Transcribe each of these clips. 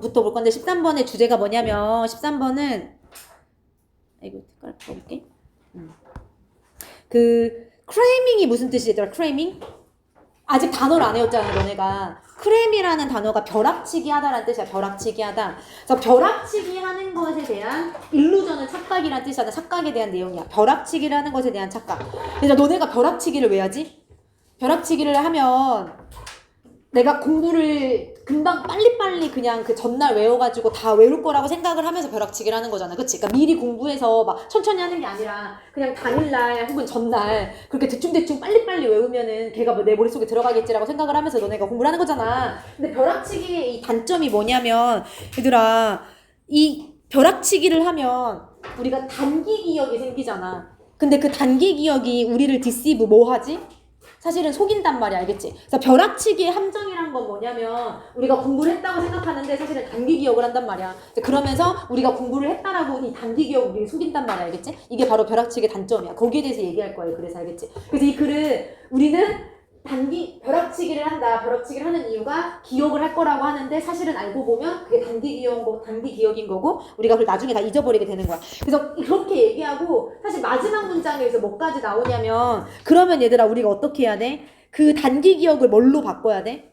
13번부터 볼 건데 13번의 주제가 뭐냐면 13번은 이거 색깔 볼게. 그 크레이밍이 무슨 뜻이더라? 크레이밍? 아직 단어를 안 외웠잖아 너네가. 크레임이라는 단어가 벼락치기 하다라는 뜻이야. 벼락치기 하다. 그래서 벼락치기 하는 것에 대한 일루전은 착각이라는 뜻이야. 착각에 대한 내용이야. 벼락치기라는 것에 대한 착각. 그래서 너네가 벼락치기를 왜 하지? 벼락치기를 하면 내가 공부를 금방 빨리빨리 그냥 그 전날 외워가지고 다 외울 거라고 생각을 하면서 벼락치기를 하는 거잖아. 그치? 그러니까 미리 공부해서 막 천천히 하는 게 아니라 그냥 당일날 혹은 전날 그렇게 대충대충 빨리빨리 외우면은 걔가 뭐 내 머릿속에 들어가겠지라고 생각을 하면서 너네가 공부를 하는 거잖아. 근데 벼락치기의 이 단점이 뭐냐면 얘들아 이 벼락치기를 하면 우리가 단기 기억이 생기잖아. 근데 그 단기 기억이 우리를 디시브 뭐 하지? 사실은 속인단 말이야. 알겠지? 그래서 벼락치기의 함정이란 건 뭐냐면 우리가 공부를 했다고 생각하는데 사실은 단기 기억을 한단 말이야. 그러면서 우리가 공부를 했다라고 이 단기 기억을 우리를 속인단 말이야. 알겠지? 이게 바로 벼락치기의 단점이야. 거기에 대해서 얘기할 거예요. 그래서 알겠지? 그래서 이 글을 우리는 벼락치기를 한다. 벼락치기를 하는 이유가 기억을 할 거라고 하는데 사실은 알고 보면 그게 단기 기억인 거고 우리가 그걸 나중에 다 잊어버리게 되는 거야. 그래서 그렇게 얘기하고 사실 마지막 문장에서 뭐까지 나오냐면 그러면 얘들아 우리가 어떻게 해야 돼? 그 단기 기억을 뭘로 바꿔야 돼?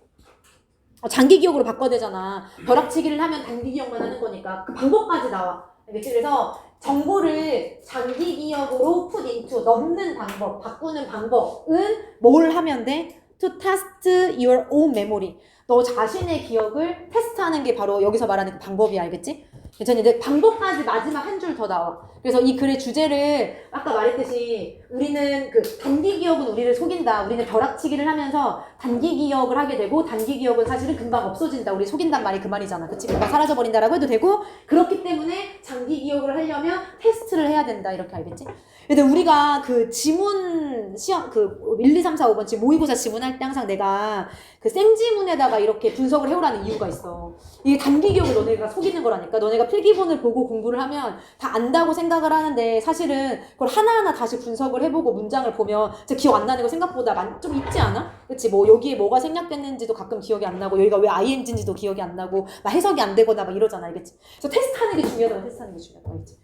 장기 기억으로 바꿔야 되잖아. 벼락치기를 하면 단기 기억만 하는 거니까 그 방법까지 나와. 알겠지? 그래서 정보를 장기 기억으로 put into 넣는 방법, 바꾸는 방법은 뭘 하면 돼? To test your own memory. 너 자신의 기억을 테스트하는 게 바로 여기서 말하는 그 방법이야. 알겠지? 괜찮니? 근데 방법까지 마지막 한 줄 더 나와. 그래서 이 글의 주제를 아까 말했듯이 우리는 그 단기 기억은 우리를 속인다. 우리는 벼락치기를 하면서 단기 기억을 하게 되고 단기 기억은 사실은 금방 없어진다. 우리 속인단 말이 그 말이잖아. 그치? 금방 사라져버린다라고 해도 되고 그렇기 때문에 장기 기억을 하려면 테스트를 해야 된다. 이렇게 알겠지? 근데 우리가 그 지문 시험 그 1, 2, 3, 4, 5번 지금 모의고사 지문할 때 항상 내가 그 생지문에다가 이렇게 분석을 해오라는 이유가 있어. 이게 단기 기억을 너네가 속이는 거라니까. 너네가 필기본을 보고 공부를 하면 다 안다고 생각을 하는데 사실은 그걸 하나하나 다시 분석을 해보고 문장을 보면 진짜 기억 안 나는 거 생각보다 좀 있지 않아? 그치? 뭐 여기에 뭐가 생략됐는지도 가끔 기억이 안 나고 여기가 왜 ing인지도 기억이 안 나고 막 해석이 안 되거나 막 이러잖아. 알겠지? 그래서 테스트하는 게 중요하다. 테스트하는 게 중요하다. 알겠지?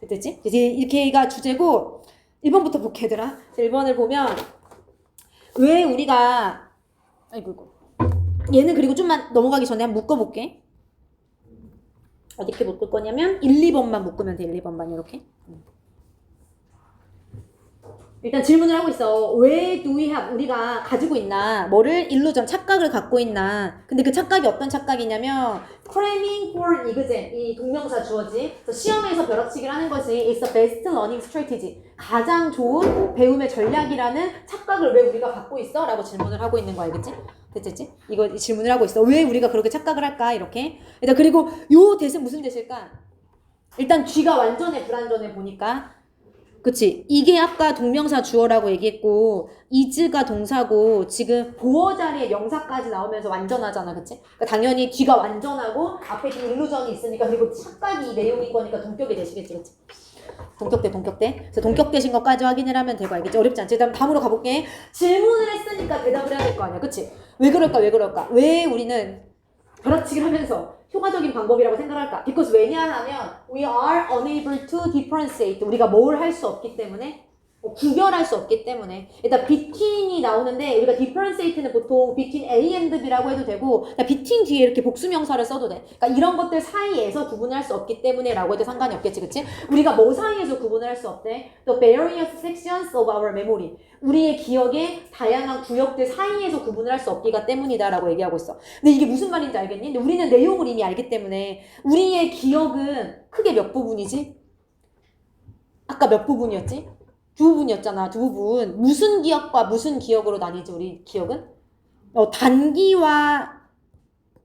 됐지? 이렇게가 주제고 1번부터 볼게 얘들아. 1번을 보면 왜 우리가 아이고 얘는 그리고 좀만 넘어가기 전에 한번 묶어볼게. 어떻게 묶을 거냐면 1, 2번만 묶으면 돼. 1, 2번만 이렇게. 일단 질문을 하고 있어. 왜 do we have 우리가 가지고 있나? 뭐를 일루전 착각을 갖고 있나? 근데 그 착각이 어떤 착각이냐면 cramming for exam 이 동명사 주어지. 그래서 시험에서 벼락치기를 하는 것이 is the best learning strategy 가장 좋은 배움의 전략이라는 착각을 왜 우리가 갖고 있어? 라고 질문을 하고 있는 거 알겠지? 됐지? 이거 질문을 하고 있어. 왜 우리가 그렇게 착각을 할까? 이렇게. 일단 그리고 요 대신 무슨 대실까? 일단 쥐가 완전해 불완전해 보니까 그치? 이게 아까 동명사 주어라고 얘기했고 is가 동사고 지금 보어 자리에 명사까지 나오면서 완전하잖아. 그치? 그러니까 당연히 뒤가 완전하고 앞에 일루전이 있으니까 그리고 착각이 이 내용인 거니까 동격이 되시겠지. 그치? 동격대. 그래서 동격되신 것까지 확인을 하면 되고 알겠지? 어렵지 않지? 다음으로 가볼게. 질문을 했으니까 대답을 해야 될 거 아니야. 그치? 왜 그럴까? 왜 우리는 벼락치기를 하면서 효과적인 방법이라고 생각할까? Because 왜냐하면 we are unable to differentiate. 우리가 뭘 할 수 없기 때문에 구별할 수 없기 때문에 일단 between이 나오는데 우리가 differentiate는 보통 between A and B라고 해도 되고 between 뒤에 이렇게 복수명사를 써도 돼. 그러니까 이런 것들 사이에서 구분할 수 없기 때문에 라고 해도 상관이 없겠지. 그치? 우리가 뭐 사이에서 구분을 할 수 없대? The various sections of our memory. 우리의 기억의 다양한 구역들 사이에서 구분을 할 수 없기가 때문이다 라고 얘기하고 있어. 근데 이게 무슨 말인지 알겠니? 근데 우리는 내용을 이미 알기 때문에 우리의 기억은 크게 몇 부분이지? 아까 몇 부분이었지? 두 부분이었잖아. 두 부분. 무슨 기억과 무슨 기억으로 나뉘지 우리 기억은? 단기와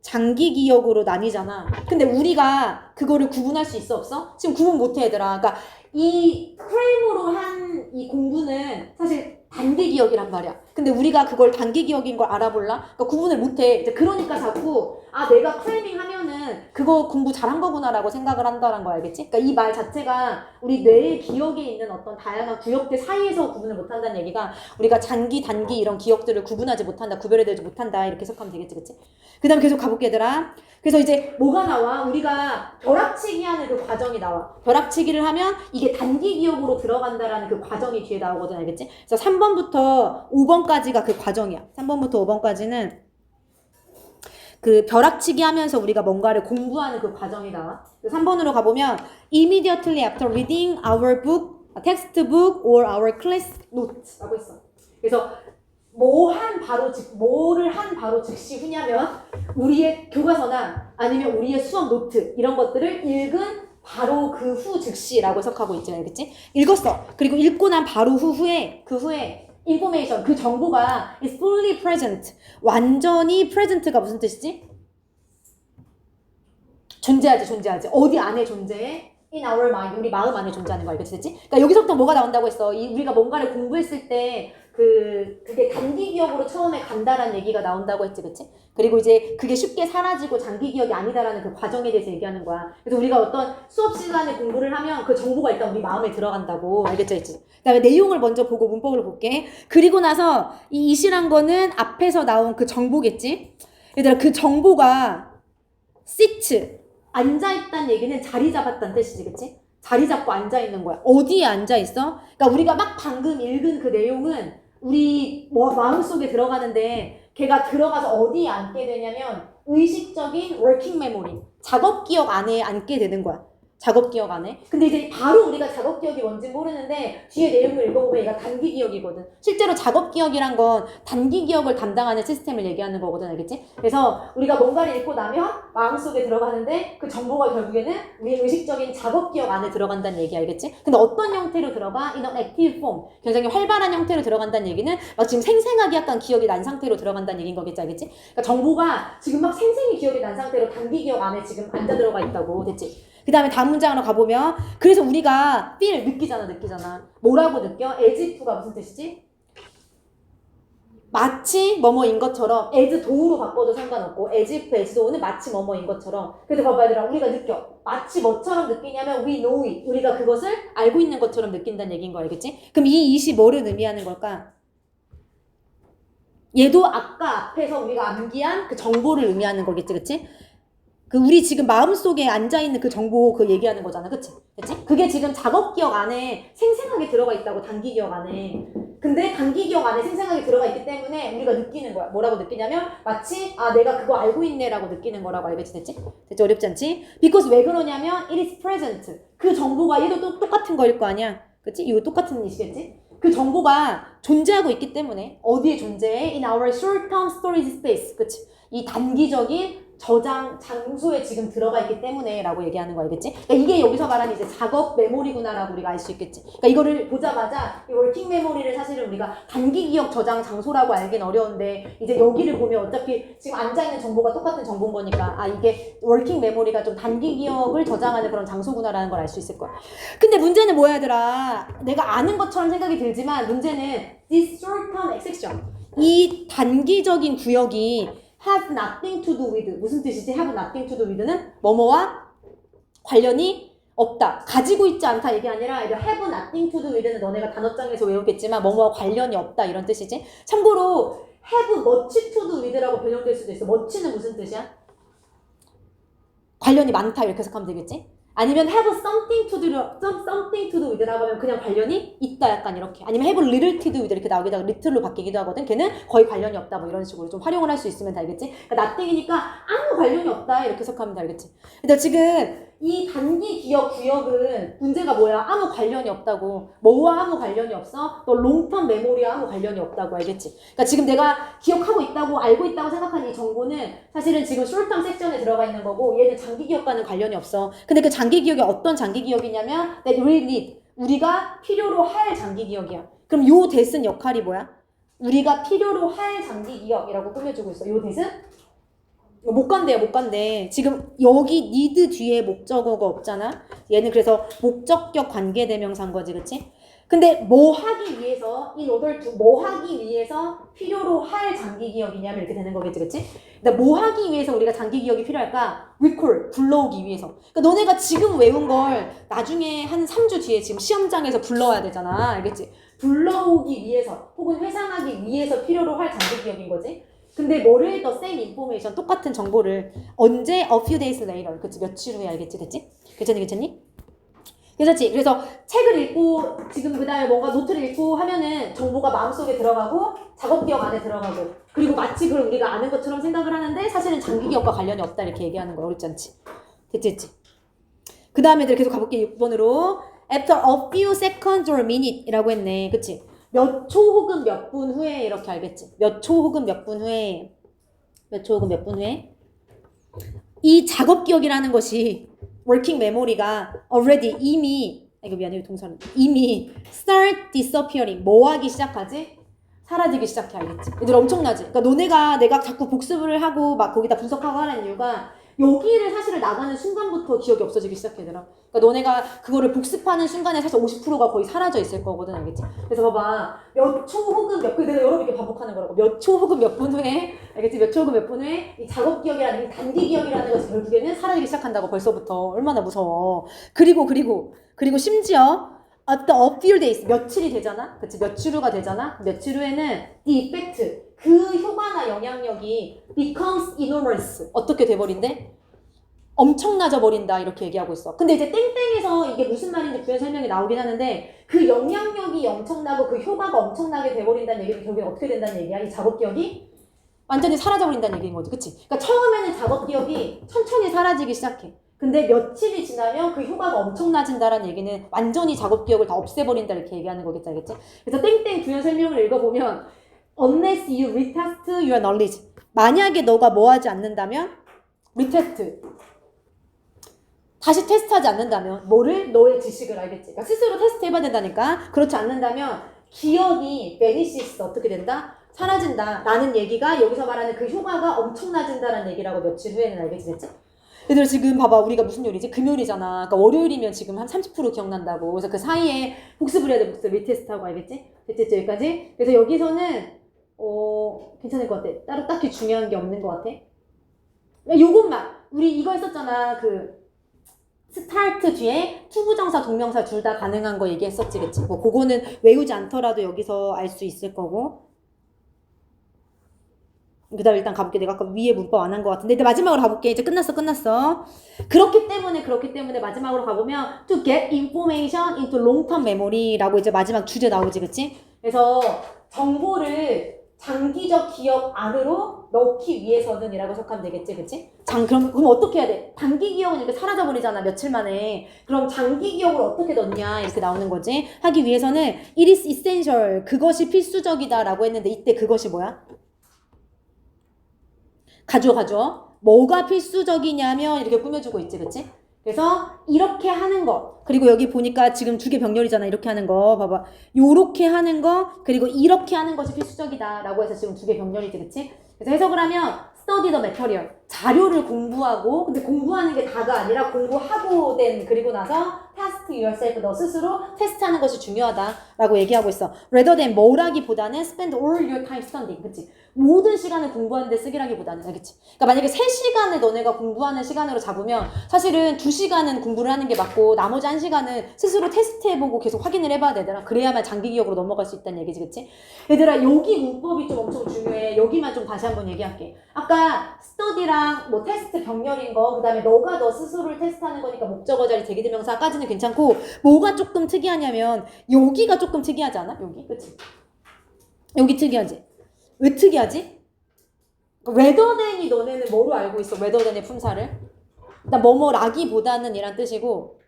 장기 기억으로 나뉘잖아. 근데 우리가 그거를 구분할 수 있어 없어? 지금 구분 못해 얘들아. 그러니까 이 프레임으로 한 이 공부는 사실 단기 기억이란 말이야. 근데 우리가 그걸 단기 기억인 걸 알아볼라? 그러니까 구분을 못해. 이제 그러니까 자꾸 내가 프레이밍 하면은 우리는 그거 공부 잘한 거구나라고 생각을 한다는 거 알겠지? 그러니까 이 말 자체가 우리 뇌의 기억에 있는 어떤 다양한 구역들 사이에서 구분을 못한다는 얘기가 우리가 장기, 단기 이런 기억들을 구분하지 못한다, 구별해내지 못한다 이렇게 해석하면 되겠지, 그치? 그 다음 계속 가볼게 얘들아. 그래서 이제 뭐가 나와? 우리가 벼락치기 하는 그 과정이 나와. 벼락치기를 하면 이게 단기 기억으로 들어간다라는 그 과정이 뒤에 나오거든, 알겠지? 그래서 3번부터 5번까지가 그 과정이야. 3번부터 5번까지는 그 벼락치기 하면서 우리가 뭔가를 공부하는 그 과정이 나와. 3번으로 가보면 Immediately after reading our book, textbook or our class notes 라고 있어. 그래서 뭐를 한 바로 즉시 후냐면 우리의 교과서나 아니면 우리의 수업 노트 이런 것들을 읽은 바로 그 후 즉시라고 해석하고 있지, 알겠지? 읽었어. 그리고 읽고 난 바로 후에 information, 그 정보가 is fully present. 완전히 present가 무슨 뜻이지? 존재하지. 어디 안에 존재해? in our mind, 우리 마음 안에 존재하는 거 알겠지? 그러니까 여기서부터 뭐가 나온다고 했어? 우리가 뭔가를 공부했을 때 그게 단기 기억으로 처음에 간다라는 얘기가 나온다고 했지, 그치? 그리고 이제 그게 쉽게 사라지고 장기 기억이 아니다라는 그 과정에 대해서 얘기하는 거야. 그래서 우리가 어떤 수업 시간에 공부를 하면 그 정보가 일단 우리 마음에 들어간다고. 알겠죠? 그 다음에 내용을 먼저 보고 문법을 볼게. 그리고 나서 이 이시란 거는 앞에서 나온 그 정보겠지? 얘들아, 그 정보가 sit, 앉아있다는 얘기는 자리 잡았다는 뜻이지, 그치? 자리 잡고 앉아있는 거야. 어디에 앉아있어? 그러니까 우리가 막 방금 읽은 그 내용은 우리 마음속에 들어가는데 걔가 들어가서 어디에 앉게 되냐면 의식적인 working memory, 작업 기억 안에 앉게 되는 거야. 작업 기억 안에. 근데 이제 바로 우리가 작업 기억이 뭔지 모르는데 뒤에 내용을 읽어보면 얘가 단기 기억이거든. 실제로 작업 기억이란 건 단기 기억을 담당하는 시스템을 얘기하는 거거든, 알겠지? 그래서 우리가 뭔가를 읽고 나면 마음속에 들어가는데 그 정보가 결국에는 우리 의식적인 작업 기억 안에 들어간다는 얘기, 알겠지? 근데 어떤 형태로 들어가? in an active form. 굉장히 활발한 형태로 들어간다는 얘기는 막 지금 생생하게 약간 기억이 난 상태로 들어간다는 얘기인 거겠지, 알겠지? 그러니까 정보가 지금 막 생생히 기억이 난 상태로 단기 기억 안에 지금 앉아 들어가 있다고, 됐지? 그 다음에 다음 문장으로 가보면 그래서 우리가 feel, 느끼잖아. 뭐라고 느껴? as if가 무슨 뜻이지? 마치 뭐뭐인 것처럼 as tho로 바꿔도 상관없고 as if, as tho는 마치 뭐뭐인 것처럼. 그래서 봐봐 얘들아, 우리가 느껴. 마치 뭐처럼 느끼냐면 we know it. 우리가 그것을 알고 있는 것처럼 느낀다는 얘기인 거 알겠지? 그럼 이 it이 뭐를 의미하는 걸까? 얘도 아까 앞에서 우리가 암기한 그 정보를 의미하는 거겠지, 그치? 우리 지금 마음속에 앉아있는 그 정보 그 얘기하는 거잖아. 그치? 그게 지금 작업 기억 안에 생생하게 들어가 있다고, 단기 기억 안에. 근데 단기 기억 안에 생생하게 들어가 있기 때문에 우리가 느끼는 거야. 뭐라고 느끼냐면 마치 내가 그거 알고 있네 라고 느끼는 거라고. 알겠지? 됐지? 어렵지 않지? Because 왜 그러냐면 it is present. 그 정보가 얘도 또 똑같은 거일 거 아니야. 그치? 이거 똑같은 뜻이겠지? 그 정보가 존재하고 있기 때문에 어디에 존재해? In our short-term storage space. 그치? 이 단기적인 저장 장소에 지금 들어가 있기 때문에 라고 얘기하는 거 알겠지? 그러니까 이게 여기서 말하는 이제 작업 메모리구나 라고 우리가 알 수 있겠지? 그러니까 이거를 보자마자 이 워킹 메모리를 사실은 우리가 단기 기억 저장 장소라고 알긴 어려운데 이제 여기를 보면 어차피 지금 앉아있는 정보가 똑같은 정보인 거니까 이게 워킹 메모리가 좀 단기 기억을 저장하는 그런 장소구나라는 걸 알 수 있을 거야. 근데 문제는 뭐야 얘들아? 내가 아는 것처럼 생각이 들지만 문제는 this short-term exception, 이 단기적인 구역이 have nothing to do with. 무슨 뜻이지? have nothing to do with는 뭐뭐와 관련이 없다. 가지고 있지 않다 이게 아니라 have nothing to do with는 너네가 단어장에서 외우겠지만 뭐뭐와 관련이 없다 이런 뜻이지. 참고로 have much to do with라고 변형될 수도 있어. much는 무슨 뜻이야? 관련이 많다 이렇게 해석하면 되겠지? 아니면 have something to do with라고 하면 그냥 관련이 있다 약간 이렇게. 아니면 have little to do with 이렇게 나오기도 하고 little로 바뀌기도 하거든. 걔는 거의 관련이 없다 뭐 이런 식으로 좀 활용을 할 수 있으면 다 알겠지? 그러니까 nothing이니까 아무 관련이 없다 이렇게 해석하면 다 알겠지? 근데 지금 이 단기 기억 구역은 문제가 뭐야? 아무 관련이 없다고. 뭐와 아무 관련이 없어? 너 롱텀 메모리와 아무 관련이 없다고. 알겠지? 그러니까 지금 내가 기억하고 있다고 알고 있다고 생각하는 이 정보는 사실은 지금 숏텀 섹션에 들어가 있는 거고 얘는 장기 기억과는 관련이 없어. 근데 그 장기 기억이 어떤 장기 기억이냐면 that we need, 우리가 필요로 할 장기 기억이야. 그럼 요 that은 역할이 뭐야? 우리가 필요로 할 장기 기억이라고 꾸며주고 있어. 요 that은 못 간대. 지금 여기 need 뒤에 목적어가 없잖아. 얘는 그래서 목적격 관계대명사인 거지, 그치? 근데 뭐 하기 위해서 in order to 뭐 하기 위해서 필요로 할 장기 기억이냐면 이렇게 되는 거겠지, 그치? 근데 뭐 하기 위해서 우리가 장기 기억이 필요할까? recall, 불러오기 위해서. 그러니까 너네가 지금 외운 걸 나중에 한 3주 뒤에 지금 시험장에서 불러와야 되잖아, 알겠지? 불러오기 위해서 혹은 회상하기 위해서 필요로 할 장기 기억인 거지. 근데 뭐를 더 same information, 똑같은 정보를 언제 a few days later, 그치? 며칠 후에 알겠지, 됐지? 괜찮니? 괜찮지? 그래서 책을 읽고 지금 그 다음에 뭔가 노트를 읽고 하면은 정보가 마음속에 들어가고 작업기억 안에 들어가고 그리고 마치 그걸 우리가 아는 것처럼 생각을 하는데 사실은 장기기억과 관련이 없다 이렇게 얘기하는 거야. 어렵지 않지? 됐지? 그 다음에 계속 가볼게. 6번으로 after a few seconds or minute 이라고 했네. 그치? 몇 초 혹은 몇 분 후에 이렇게 알겠지? 몇 초 혹은 몇 분 후에 이 작업기억이라는 것이 working memory가 already 이미 start disappearing 뭐 하기 시작하지? 사라지기 시작해 알겠지? 얘들 엄청나지? 그러니까 내가 자꾸 복습을 하고 막 거기다 분석하고 하는 이유가 여기를 사실은 나가는 순간부터 기억이 없어지기 시작해 얘들아. 그러니까 너네가 그거를 복습하는 순간에 사실 50%가 거의 사라져 있을 거거든 알겠지? 그래서 봐봐 몇 초 혹은 내가 여러 번 이렇게 반복하는 거라고 몇 초 혹은 몇 분 후에 알겠지? 몇 초 혹은 몇 분 후에 이 작업 기억이라는 이 단기 기억이라는 것이 결국에는 사라지기 시작한다고 벌써부터 얼마나 무서워. 그리고 심지어 after a few days 며칠이 되잖아? 그치? 며칠 후가 되잖아? 며칠 후에는 이 effect 그 효과나 영향력이 becomes enormous 어떻게 돼버린대? 엄청나져 버린다 이렇게 얘기하고 있어. 근데 이제 땡땡에서 이게 무슨 말인지 부연 설명이 나오긴 하는데 그 영향력이 엄청나고 그 효과가 엄청나게 돼버린다는 얘기는 결국엔 어떻게 된다는 얘기야? 이 작업기억이 완전히 사라져버린다는 얘기인 거지. 그치? 그러니까 처음에는 작업기억이 천천히 사라지기 시작해. 근데 며칠이 지나면 그 효과가 엄청나진다라는 얘기는 완전히 작업기억을 다 없애버린다 이렇게 얘기하는 거겠지, 알겠지? 그래서 땡땡 부연 설명을 읽어보면 unless you retest your knowledge 만약에 너가 뭐 하지 않는다면 retest 다시 테스트하지 않는다면 뭐를? 너의 지식을 알겠지? 그러니까 스스로 테스트 해봐야 된다니까. 그렇지 않는다면 기억이 vanishes 어떻게 된다? 사라진다 라는 얘기가 여기서 말하는 그 효과가 엄청나진다라는 얘기라고 며칠 후에는 알겠지 됐지? 얘들 지금 봐봐 우리가 무슨 요일이지? 금요일이잖아. 그러니까 월요일이면 지금 한 30% 기억난다고. 그래서 그 사이에 복습을 해야 돼. 복습 리테스트하고 알겠지? 됐지 여기까지? 그래서 여기서는 괜찮을 것 같아. 따로 딱히 중요한 게 없는 것 같아. 요것만 우리 이거 했었잖아. 그 스타트 뒤에 투부정사 동명사 둘 다 가능한 거 얘기했었지 그치? 뭐 그거는 외우지 않더라도 여기서 알 수 있을 거고 그 다음 일단 가볼게. 내가 아까 위에 문법 안 한 것 같은데 마지막으로 가볼게. 이제 끝났어. 그렇기 때문에 마지막으로 가보면 to get information into long-term memory라고 이제 마지막 주제 나오지 그치? 그래서 정보를 장기적 기억 안으로 넣기 위해서는 이라고 해석하면 되겠지 그치? 그럼 어떻게 해야 돼? 단기 기억은 이렇게 사라져버리잖아 며칠 만에. 그럼 장기 기억을 어떻게 넣냐 이렇게 나오는 거지. 하기 위해서는 it is essential 그것이 필수적이다 라고 했는데 이때 그것이 뭐야? 가져. 뭐가 필수적이냐면 이렇게 꾸며주고 있지, 그치? 그래서 이렇게 하는 거 그리고 여기 보니까 지금 두 개 병렬이잖아. 이렇게 하는 거 봐봐. 요렇게 하는 거 그리고 이렇게 하는 것이 필수적이다 라고 해서 지금 두 개 병렬이지, 그치? 그래서 해석을 하면 study the material 자료를 공부하고 근데 공부하는 게 다가 아니라 공부하고 그리고 나서 test yourself 너 스스로 테스트하는 것이 중요하다라고 얘기하고 있어. rather than 뭐라기보다는 spend all your time studying 그치? 모든 시간을 공부하는 데 쓰기라기보다는 알겠지? 그러니까 만약에 3시간을 너네가 공부하는 시간으로 잡으면 사실은 2시간은 공부를 하는 게 맞고 나머지 1시간은 스스로 테스트해보고 계속 확인을 해봐야 되더라. 그래야만 장기 기억으로 넘어갈 수 있다는 얘기지 그치? 얘들아 여기 문법이 좀 엄청 중요해. 여기만 좀 다시 한번 얘기할게. 아까 스터디랑 뭐 테스트 병렬인 거 그다음에 너 스스로를 테스트하는 거니까 목적어 자리 대기대명사까지는 괜찮고 뭐가 조금 특이하냐면 여기가 조금 특이하지 않아? 여기? 그치? 여기 특이하지? 왜 특이하지? rather than이 너네는 뭐로 알고 있어? rather than의 품사를? 일단 뭐뭐라기보다는 이란 뜻이고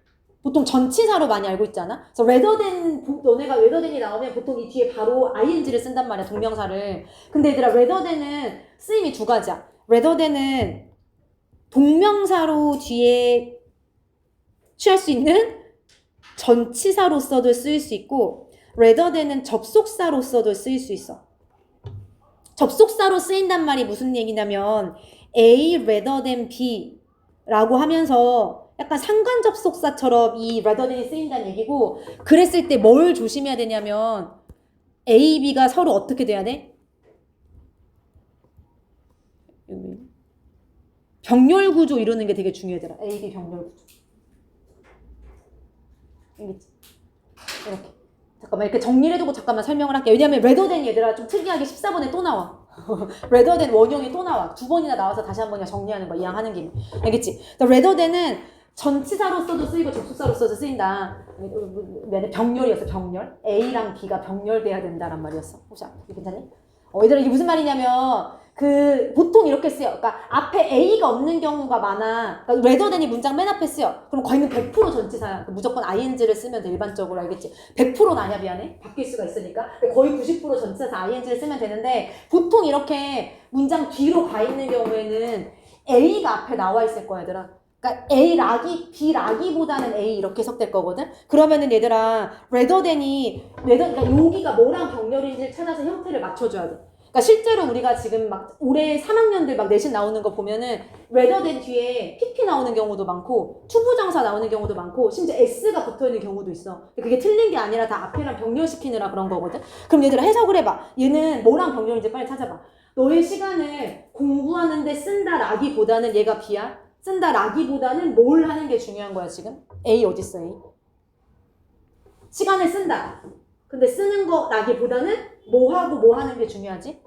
보통 전치사로 많이 알고 있잖아? 그래서 rather than 너네가 rather than이 나오면 보통 이 뒤에 바로 ing를 쓴단 말이야 동명사를. 근데 얘들아 rather than은 쓰임이 두 가지야. rather than은 동명사로 뒤에 취할 수 있는 전치사로서도 쓰일 수 있고 rather than은 접속사로서도 쓰일 수 있어. 접속사로 쓰인단 말이 무슨 얘기냐면 A rather than B 라고 하면서 약간 상관접속사처럼 이 rather than이 쓰인다는 얘기고, 그랬을 때 뭘 조심해야 되냐면 A, B가 서로 어떻게 돼야 돼? 병렬 구조 이루는 게 되게 중요하더라. A, B 병렬 구조. 알겠지? 이렇게. 잠깐만 이렇게 정리를 해두고 잠깐만 설명을 할게. 왜냐면 rather than 얘들아 좀 특이하게 14번에 또 나와. rather than 원형이 또 나와. 두 번이나 나와서 다시 한 번이나 정리하는 거야. 이왕하는 김에. 알겠지? rather than은 전치사로서도 쓰이고 접속사로서도 쓰인다. 병렬이었어. 병렬. A랑 B가 병렬돼야 된다란 말이었어. 혹시 괜찮니? 얘들아 이게 무슨 말이냐면 보통 이렇게 쓰여. 그러니까 앞에 A가 없는 경우가 많아. 그러니까 rather than이 문장 맨 앞에 쓰여. 그럼 거의는 100% 전치사야. 무조건 ing를 쓰면 돼. 일반적으로 알겠지? 100%는 아니야. 미안해. 바뀔 수가 있으니까. 거의 90% 전치사에서 ing를 쓰면 되는데 보통 이렇게 문장 뒤로 가 있는 경우에는 A가 앞에 나와 있을 거야 얘들아. 그러니까 B 라기보다는 A 이렇게 해석될 거거든. 그러면은 얘들아 rather than이 그러니까 여기가 뭐랑 병렬인지를 찾아서 형태를 맞춰줘야 돼. 그러니까 실제로 우리가 지금 막 올해 3학년들 막 내신 나오는 거 보면은 rather than 뒤에 PP 나오는 경우도 많고 투부정사 나오는 경우도 많고 심지어 S가 붙어있는 경우도 있어. 그게 틀린 게 아니라 다 앞에랑 병렬시키느라 그런 거거든. 그럼 얘들아 해석을 해봐. 얘는 뭐랑 병렬인지 빨리 찾아봐. 너의 시간을 공부하는데 쓴다 라기보다는 얘가 B야. 쓴다 라기보다는 뭘 하는 게 중요한 거야 지금? A 어딨어 A? 시간을 쓴다. 근데 쓰는 거 라기보다는 뭐 하고 뭐 하는 게 중요하지?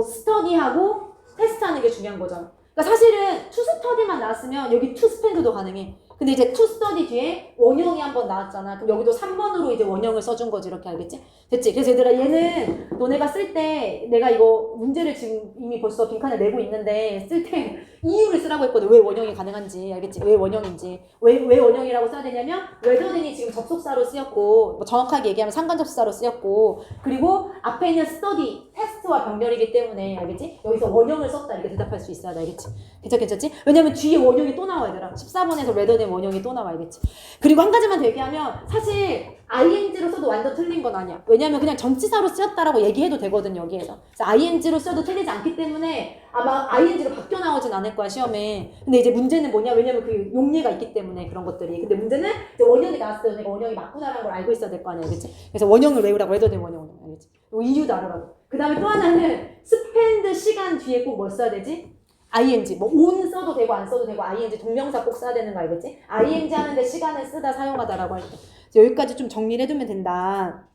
스터디하고 테스트하는 게 중요한 거잖아. 그러니까 사실은 to study만 나왔으면 여기 to spend도 가능해. 근데 이제 to study 뒤에 원형이 한번 나왔잖아. 그럼 여기도 3번으로 이제 원형을 써준 거지. 이렇게 알겠지? 됐지? 그래서 얘들아 얘는 너네가 쓸 때 내가 이거 문제를 지금 이미 벌써 빈칸에 내고 있는데 쓸 때 이유를 쓰라고 했거든. 왜 원형이 가능한지 알겠지? 왜 원형인지. 왜 원형이라고 써야 되냐면 rather than이 지금 접속사로 쓰였고 뭐 정확하게 얘기하면 상관접속사로 쓰였고 그리고 앞에 있는 study, 테스트와 병렬이기 때문에 알겠지? 여기서 원형을 썼다 이렇게 대답할 수 있어야 돼. 알겠지? 괜찮지? 왜냐면 뒤에 원형이 또 나와 얘들아. 14번에서 rather than 원형이 또 나와 알겠지? 그리고 한 가지만 더 얘기하면 사실 ing로 써도 완전 틀린 건 아니야. 왜냐면 그냥 전치사로 쓰였다라고 얘기해도 되거든 여기에서. 그래서 ing로 써도 틀리지 않기 때문에 아마 ing로 바뀌어 나오진 않을 거야 시험에. 근데 이제 문제는 뭐냐? 왜냐면 그 용례가 있기 때문에 그런 것들이. 근데 문제는 이제 원형이 나왔을 때 내가 원형이 맞구나라는 걸 알고 있어야 될 거 아니야, 알겠지? 그래서 원형을 외우라고 해도 돼 원형, 알겠지? 이유도 알아라고. 그 다음에 또 하나는 spend 시간 뒤에 꼭 뭘 써야 되지? ing, 뭐 on 써도 되고 안 써도 되고 ing 동명사 꼭 써야 되는 거 알겠지? ing 하는데 시간을 쓰다 사용하다라고 할 때. 여기까지 좀 정리를 해두면 된다.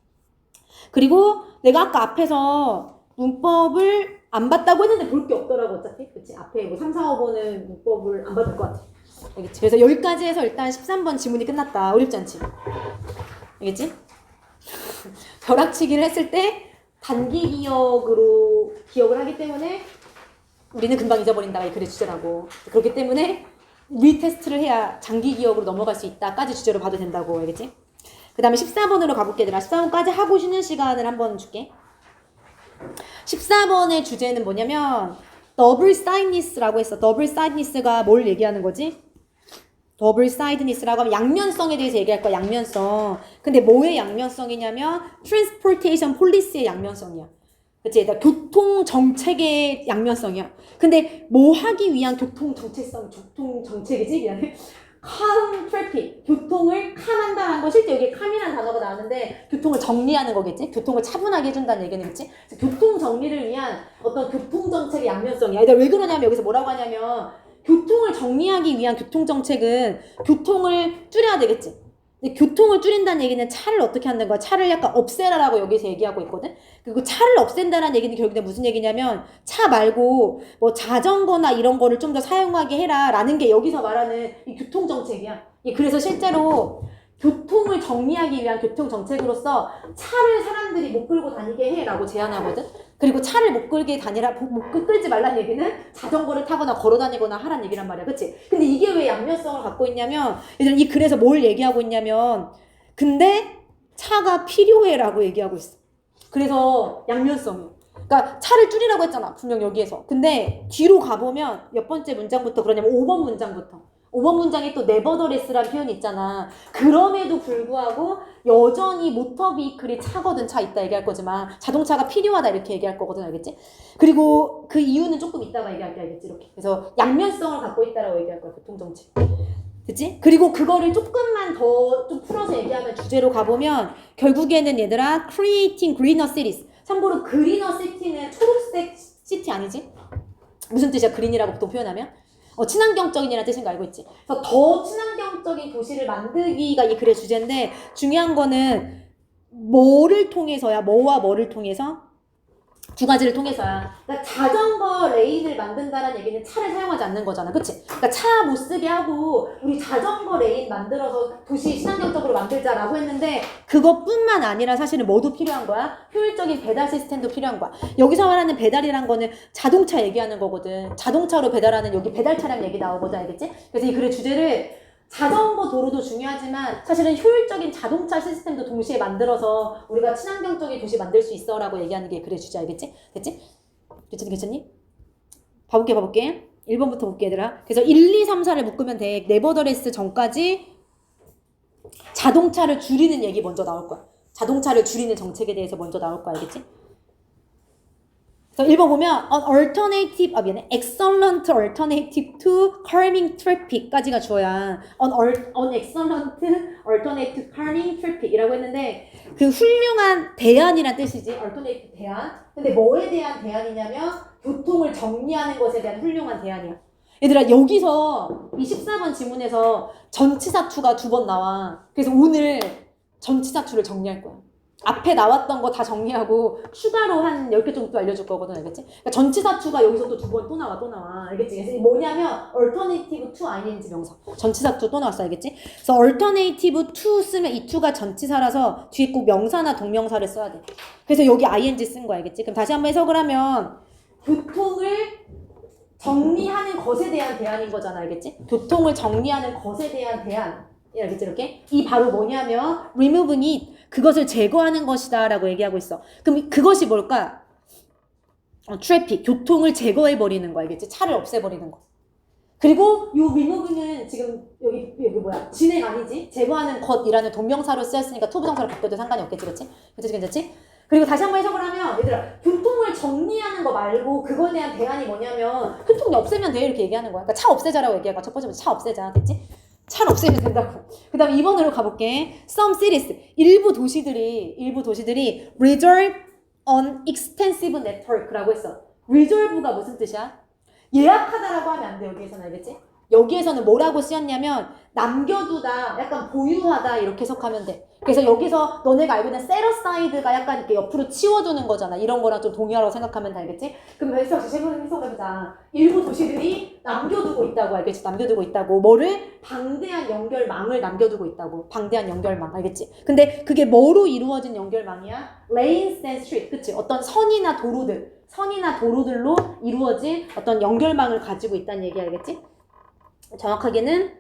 그리고 내가 아까 앞에서 문법을 안 봤다고 했는데 볼 게 없더라고 어차피. 그치? 앞에 뭐 3, 4, 5번은 문법을 안 받을 것 같아. 알겠지? 그래서 여기까지 해서 일단 13번 지문이 끝났다. 어렵지 않지? 알겠지? 벼락치기를 했을 때 단기 기억으로 기억을 하기 때문에 우리는 금방 잊어버린다가 그게 주제라고. 그렇기 때문에 리테스트를 해야 장기 기억으로 넘어갈 수 있다까지 주제로 봐도 된다고. 알겠지? 그 다음에 14번으로 가볼게. 얘들아 14번까지 하고 쉬는 시간을 한번 줄게. 14번의 주제는 뭐냐면 더블사이드니스라고 했어. 더블사이드니스가 뭘 얘기하는 거지? 더블사이드니스라고 하면 양면성에 대해서 얘기할 거야. 양면성. 근데 뭐의 양면성이냐면 트랜스포테이션 폴리시의 양면성이야. 그치? 교통 정책의 양면성이야. 근데 뭐 하기 위한 교통 정책이지? 미안해. calm traffic. 교통을 calm한다는 거 실제 여기 calm이라는 단어가 나오는데 교통을 정리하는 거겠지? 교통을 차분하게 해준다는 얘기는 그치? 교통 정리를 위한 어떤 교통 정책의 양면성이야. 얘들 왜 그러냐면 여기서 뭐라고 하냐면 교통을 정리하기 위한 교통 정책은 교통을 줄여야 되겠지? 근데 교통을 줄인다는 얘기는 차를 어떻게 한다는 거야? 차를 약간 없애라라고 여기서 얘기하고 있거든? 그리고 차를 없앤다는 얘기는 결국에 무슨 얘기냐면 차 말고 뭐 자전거나 이런 거를 좀 더 사용하게 해라 라는 게 여기서 말하는 이 교통정책이야. 그래서 실제로 교통을 정리하기 위한 교통정책으로서 차를 사람들이 못 끌고 다니게 해라고 제안하거든? 그리고 차를 못 끌지 말라는 얘기는 자전거를 타거나 걸어 다니거나 하라는 얘기란 말이야. 그치? 근데 이게 왜 양면성을 갖고 있냐면, 얘들 이 글에서 뭘 얘기하고 있냐면, 근데 차가 필요해라고 얘기하고 있어. 그래서 양면성이야. 그러니까 차를 줄이라고 했잖아. 분명 여기에서. 근데 뒤로 가보면 몇 번째 문장부터 그러냐면 5번 문장부터. 5번 문장에 또 nevertheless라는 표현이 있잖아. 그럼에도 불구하고 여전히 모터 비클이 차거든. 차 있다 얘기할 거지만 자동차가 필요하다 이렇게 얘기할 거거든. 알겠지? 그리고 그 이유는 조금 이따가 얘기할게. 알겠지? 이렇게. 그래서 양면성을 갖고 있다라고 얘기할 거야. 교통정책. 그치? 그리고 그거를 조금만 더 좀 풀어서 얘기하면 주제로 가보면 결국에는 얘들아 creating greener cities. 참고로 greener city는 초록색 시티 아니지? 무슨 뜻이야? 그린이라고 보통 표현하면? 친환경적인이라는 뜻인 거 알고 있지? 그래서 더 친환경적인 도시를 만들기가 이 글의 주제인데 중요한 거는 뭐를 통해서야? 뭐와 뭐를 통해서? 두 가지를 통해서야. 그러니까 자전거 레인을 만든다는 얘기는 차를 사용하지 않는 거잖아. 그치? 그러니까 차 못 쓰게 하고 우리 자전거 레인 만들어서 도시 친환경적으로 만들자라고 했는데 그것뿐만 아니라 사실은 뭐도 필요한 거야? 효율적인 배달 시스템도 필요한 거야. 여기서 말하는 배달이란 거는 자동차 얘기하는 거거든. 자동차로 배달하는 여기 배달 차량 얘기 나오거든. 알겠지? 그래서 이 글의 주제를 자전거 도로도 중요하지만 사실은 효율적인 자동차 시스템도 동시에 만들어서 우리가 친환경적인 도시 만들 수 있어 라고 얘기하는 게 글의 주제. 알겠지? 됐지? 괜찮니? 봐볼게. 1번부터 볼게 얘들아. 그래서 1, 2, 3, 4를 묶으면 돼. 네버더레스 전까지 자동차를 줄이는 얘기 먼저 나올 거야. 자동차를 줄이는 정책에 대해서 먼저 나올 거야. 알겠지? 그래서 1번 보면 excellent alternative to calming traffic까지가 주어야 an excellent alternative to calming traffic 이라고 했는데 그 훌륭한 대안이란 뜻이지. alternative 대안. 근데 뭐에 대한 대안이냐면 교통을 정리하는 것에 대한 훌륭한 대안이야. 얘들아 여기서 이 14번 지문에서 전치사투가 2번 나와. 그래서 오늘 전치사투를 정리할 거야. 앞에 나왔던 거 다 정리하고 추가로 한 10개 정도 알려줄 거거든. 알겠지? 그러니까 전치사투가 여기서 또 2번 또 나와. 알겠지? 그래서 뭐냐면 alternative to ing 명사. 전치사투 또 나왔어. 알겠지? 그래서 alternative to 쓰면 이 to가 전치사라서 뒤에 꼭 명사나 동명사를 써야 돼. 그래서 여기 ing 쓴 거 알겠지? 그럼 다시 한번 해석을 하면 교통을 정리하는 것에 대한 대안인 거잖아. 알겠지? 교통을 정리하는 것에 대한 대안. 알겠지? 이렇게? 이 바로 뭐냐면 removing it. 그것을 제거하는 것이다 라고 얘기하고 있어. 그럼 그것이 뭘까? 트래픽, 교통을 제거해버리는 거 알겠지? 차를 없애버리는 거. 그리고 요 remove는 지금 여기 뭐야? 진행 아니지? 제거하는 것이라는 동명사로 쓰였으니까 투부정사로 바뀌어도 상관이 없겠지, 그렇지? 괜찮지? 그리고 다시 한번 해석을 하면 얘들아 교통을 정리하는 거 말고 그거에 대한 대안이 뭐냐면 교통이 없애면 돼 이렇게 얘기하는 거야. 그러니까 차 없애자라고 얘기하고 첫 번째부터 차 없애자, 됐지? 차를 없애면 된다고. 그 다음에 2번으로 가볼게. Some cities. 일부 도시들이 reserve an extensive network라고 했어. reserve가 무슨 뜻이야? 예약하다라고 하면 안 돼. 여기에서는 알겠지? 여기에서는 뭐라고 쓰였냐면 남겨두다, 약간 보유하다 이렇게 해석하면 돼. 그래서 여기서 너네가 알고 있는 set aside가 약간 이렇게 옆으로 치워두는 거잖아. 이런 거랑 좀 동의하라고 생각하면 돼. 알겠지? 그럼 해석해보자. 일부 도시들이 남겨두고 있다고. 알겠지? 남겨두고 있다고. 뭐를? 방대한 연결망을 남겨두고 있다고. 방대한 연결망. 알겠지? 근데 그게 뭐로 이루어진 연결망이야? lanes and street. 그치? 어떤 선이나 도로들로 이루어진 어떤 연결망을 가지고 있다는 얘기 알겠지? 정확하게는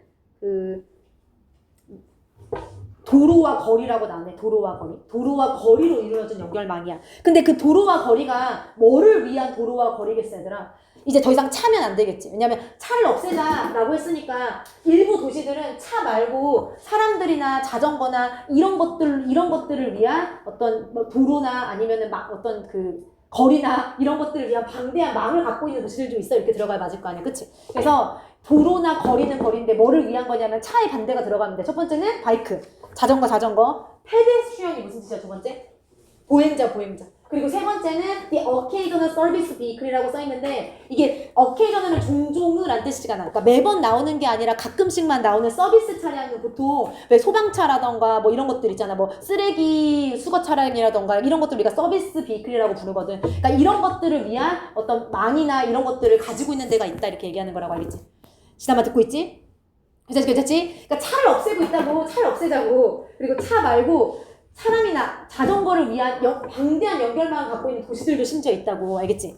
도로와 거리라고 나오네. 도로와 거리로 이루어진 연결망이야. 근데 그 도로와 거리가 뭐를 위한 도로와 거리겠어 얘들아? 이제 더 이상 차면 안 되겠지. 왜냐면 차를 없애자라고 했으니까 일부 도시들은 차 말고 사람들이나 자전거나 이런 것들을 위한 어떤 뭐 도로나 아니면은 막 어떤 거리나 이런 것들을 위한 방대한 망을 갖고 있는 도시들도 있어. 이렇게 들어가야 맞을 거 아니야. 그치? 그래서 도로나 거리는 거리인데 뭐를 위한 거냐면 차의 반대가 들어가면 돼. 첫 번째는 바이크, 자전거. 페데스트리언이 무슨 뜻이야? 두 번째? 보행자. 그리고 세 번째는 the occasional service vehicle이라고 써있는데 이게 occasional은 종종은 란 뜻이잖아. 그러니까 매번 나오는 게 아니라 가끔씩만 나오는 서비스 차량은 보통 왜 소방차라던가 뭐 이런 것들 있잖아. 뭐 쓰레기 수거 차량이라던가 이런 것들 우리가 서비스 비클이라고 부르거든. 그러니까 이런 것들을 위한 어떤 망이나 이런 것들을 가지고 있는 데가 있다 이렇게 얘기하는 거라고 알겠지? 지나마 듣고 있지? 괜찮지? 그러니까 차를 없애고 있다고. 차를 없애자고. 그리고 차 말고 사람이나 자전거를 위한 방대한 연결망을 갖고 있는 도시들도 심지어 있다고. 알겠지?